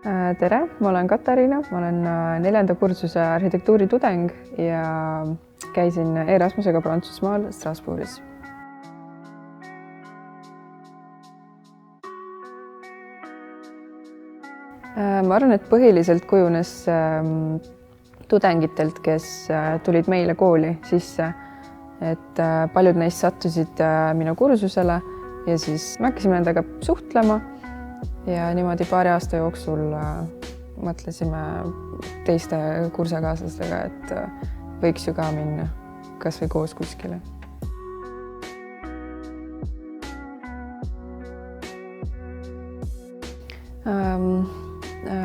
Tere, ma olen Katariina, ma olen 4. kursuse arhitektuuritudeng ja käisin Erasmusega Prantsusmaal Strasbourgis. Ma arvan, et põhiliselt kujunes tudengitelt, kes tulid meile kooli sisse, et paljud neist sattusid minu kursusele ja siis me hakkasime nendega suhtlema ja niimoodi paari aasta jooksul mõtlesime teiste kursekaaslastega, et võiks ju ka minna kas või koos kuskile.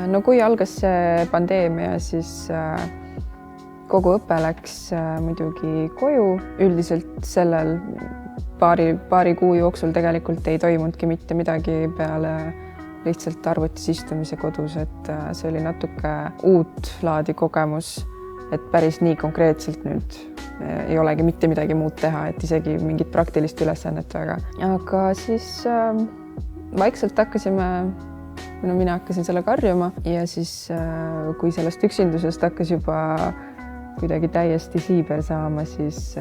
No kui algas see pandeemia, siis kogu õpe läks muidugi koju. Üldiselt sellel paari kuu jooksul tegelikult ei toimunudki mitte midagi peale lihtsalt arvutis istumise kodus, et see oli natuke uut laadi kogemus, et päris nii konkreetselt nüüd ei olegi mitte midagi muud teha, et isegi mingit praktilist ülesannet väga. Aga siis vaikselt mina hakkasin sellega harjuma ja siis kui sellest üksindusest hakkas juba kuidagi täiesti siiber saama, siis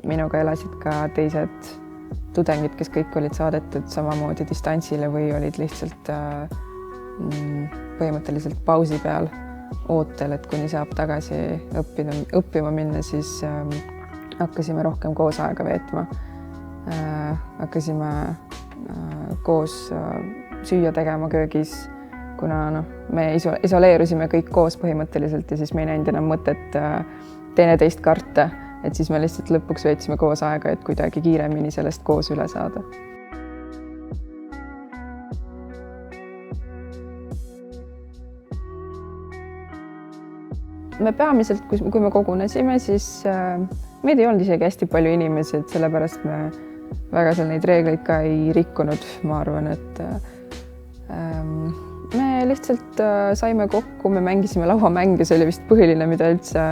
minuga elasid ka teised tudengid, kes kõik olid saadetud samamoodi distantsile või olid lihtsalt põhimõtteliselt pausi peal ootel, et kuni saab tagasi õppima minna, siis hakkasime rohkem koos aega veetma. Hakkasime koos süüa tegema köögis, kuna me isoleerusime kõik koos põhimõtteliselt ja siis me ei näinud enam mõtet teineteist karta, et siis me lihtsalt lõpuks veetsime koos aega, et kuidagi kiiremini sellest koos üle saada. Me peamiselt, kui me kogunesime, siis meid ei olnud isegi hästi palju inimesi, et sellepärast me väga seal neid reegleid ka ei rikkunud, ma arvan, et me lihtsalt saime kokku, me mängisime lauamänge, see oli vist põhiline, mida üldse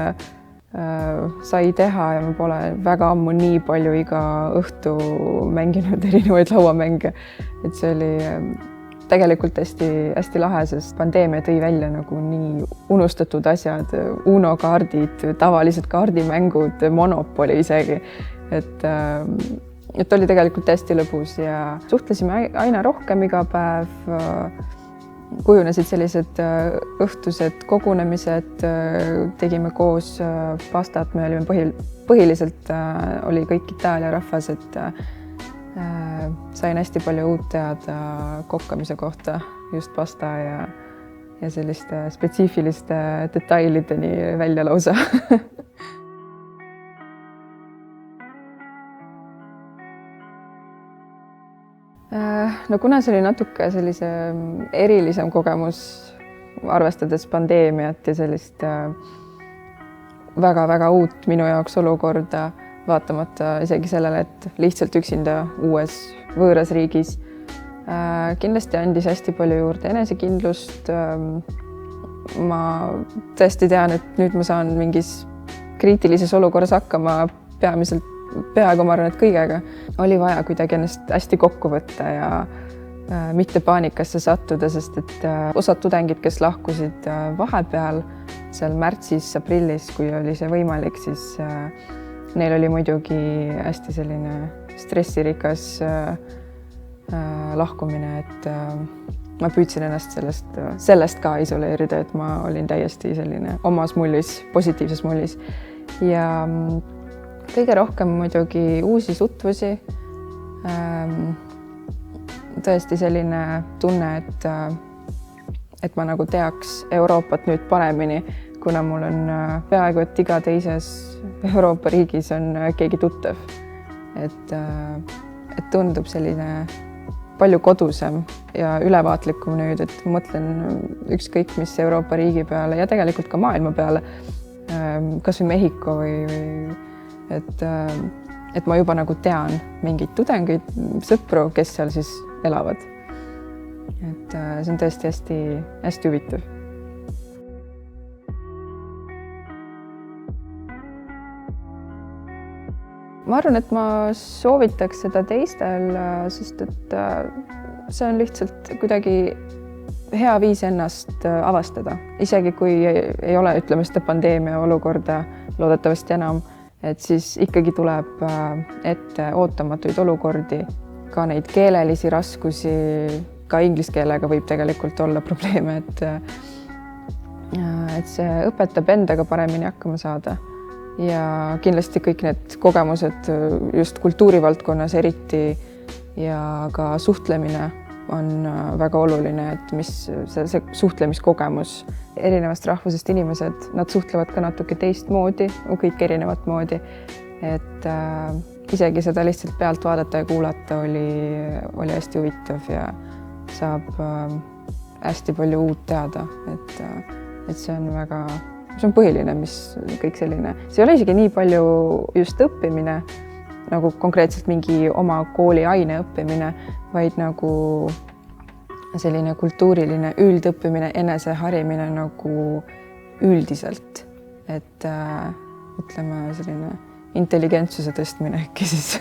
sai teha ja me pole väga ammu nii palju iga õhtu mänginud erinevaid lauamänge, et see oli tegelikult hästi lahe, sest pandeemia tõi välja nagu nii unustatud asjad, Uno kaardid, tavalised kaardimängud, Monopoly isegi, et oli tegelikult hästi lõbus ja suhtlesime aina rohkem iga päev, kujunesid sellised õhtused kogunemised, tegime koos pastat, me olime põhiliselt oli kõik Itaalia rahvas, et sain hästi palju uut teada kokkamise kohta, just pasta ja selliste spetsiifiliste detailideni välja lausa. No kuna see oli natuke sellise erilisem kogemus, arvestades pandeemiat ja sellist väga-väga uut minu jaoks olukorda, vaatamata isegi sellele, et lihtsalt üksinda uues võõras riigis, kindlasti andis hästi palju juurde enesekindlust. Ma tõesti tean, et nüüd ma saan mingis kriitilises olukorras hakkama peaaegu ma arvan, et kõigega. Oli vaja kuidagi ennast hästi kokku võtta ja mitte paanikasse sattuda, sest et osad tudengid, kes lahkusid vahepeal seal märtsis-aprillis, kui oli see võimalik, siis neil oli muidugi hästi selline stressirikas lahkumine, et ma püüdsin ennast sellest ka isoleerida, et ma olin täiesti selline omas mullis, positiivses mullis ja kõige rohkem muidugi uusi tutvusi. Tõesti selline tunne, et ma nagu teaks Euroopat nüüd paremini, kuna mul on peaaegu, et iga teises Euroopa riigis on keegi tuttav. Et tundub selline palju kodusem ja ülevaatlikum nüüd, et mõtlen ükskõik mis Euroopa riigi peale ja tegelikult ka maailma peale, kas või Mehhiko või et ma juba nagu tean mingeid tudengeid, sõpru, kes seal siis elavad. Et see on tõesti hästi huvitav. Ma arvan, et ma soovitaks seda teistel, sest et see on lihtsalt kuidagi hea viis ennast avastada, isegi kui ei ole, ütleme seda pandeemia olukorda loodetavasti enam, et siis ikkagi tuleb ette ootamatuid olukordi, ka neid keelelisi raskusi, ka inglise keelega võib tegelikult olla probleeme, et see õpetab endaga paremini hakkama saada ja kindlasti kõik need kogemused just kultuurivaldkonnas eriti ja ka suhtlemine on väga oluline, et mis see suhtlemiskogemus, erinevast rahvusest inimesed, nad suhtlevad ka natuke teistmoodi, kõik erinevat moodi, et isegi seda lihtsalt pealt vaadata ja kuulata oli hästi huvitav ja saab hästi palju uut teada, et see on põhiline, mis kõik selline, see ei ole isegi nii palju just õppimine, nagu konkreetselt mingi oma kooli aine õppimine, vaid nagu selline kultuuriline üldõppimine, eneseharimine nagu üldiselt, et ütleme selline intelligentsuse tõstmine äkki siis.